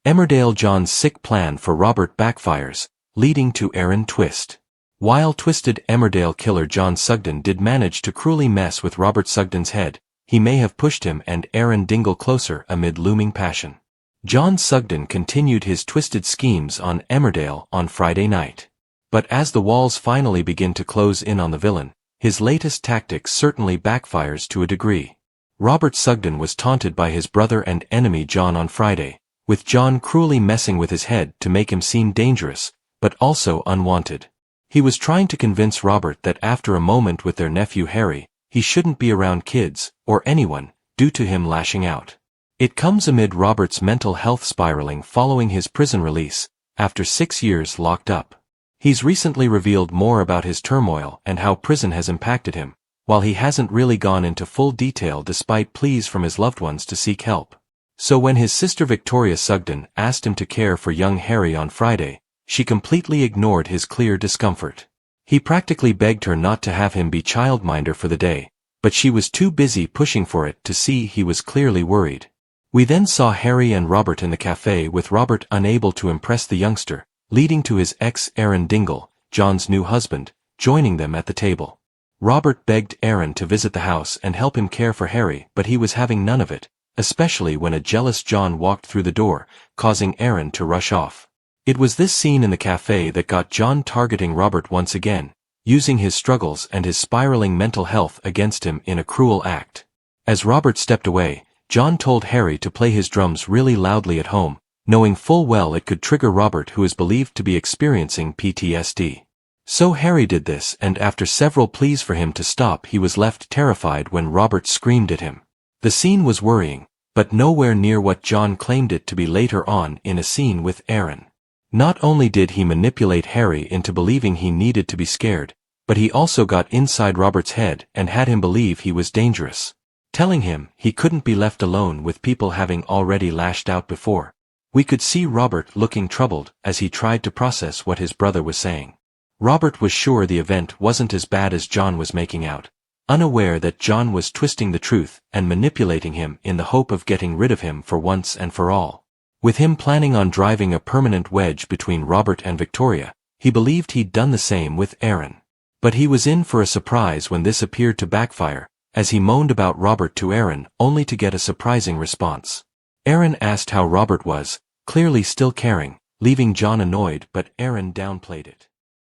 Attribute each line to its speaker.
Speaker 1: Emmerdale John's sick plan for Robert backfires, leading to Aaron twist. While twisted Emmerdale killer John Sugden did manage to cruelly mess with Robert Sugden's head, he may have pushed him and Aaron Dingle closer amid looming passion. John Sugden continued his twisted schemes on Emmerdale on Friday night. But as the walls finally begin to close in on the villain, his latest tactic certainly backfires to a degree. Robert Sugden was taunted by his brother and enemy John on Friday, with John cruelly messing with his head to make him seem dangerous, but also unwanted. He was trying to convince Robert that after a moment with their nephew Harry, he shouldn't be around kids, or anyone, due to him lashing out. It comes amid Robert's mental health spiraling following his prison release, after 6 years locked up. He's recently revealed more about his turmoil and how prison has impacted him, while he hasn't really gone into full detail despite pleas from his loved ones to seek help. So when his sister Victoria Sugden asked him to care for young Harry on Friday, she completely ignored his clear discomfort. He practically begged her not to have him be childminder for the day, but she was too busy pushing for it to see he was clearly worried. We then saw Harry and Robert in the cafe with Robert unable to impress the youngster, leading to his ex Aaron Dingle, John's new husband, joining them at the table. Robert begged Aaron to visit the house and help him care for Harry, but he was having none of it, especially when a jealous John walked through the door, causing Aaron to rush off. It was this scene in the cafe that got John targeting Robert once again, using his struggles and his spiraling mental health against him in a cruel act. As Robert stepped away, John told Harry to play his drums really loudly at home, knowing full well it could trigger Robert, who is believed to be experiencing PTSD. So Harry did this, and after several pleas for him to stop, he was left terrified when Robert screamed at him. The scene was worrying, but nowhere near what John claimed it to be later on in a scene with Aaron. Not only did he manipulate Harry into believing he needed to be scared, but he also got inside Robert's head and had him believe he was dangerous, telling him he couldn't be left alone with people having already lashed out before. We could see Robert looking troubled as he tried to process what his brother was saying. Robert was sure the event wasn't as bad as John was making out, unaware that John was twisting the truth and manipulating him in the hope of getting rid of him for once and for all. With him planning on driving a permanent wedge between Robert and Victoria, he believed he'd done the same with Aaron. But he was in for a surprise when this appeared to backfire, as he moaned about Robert to Aaron only to get a surprising response. Aaron asked how Robert was, clearly still caring, leaving John annoyed, but Aaron downplayed it.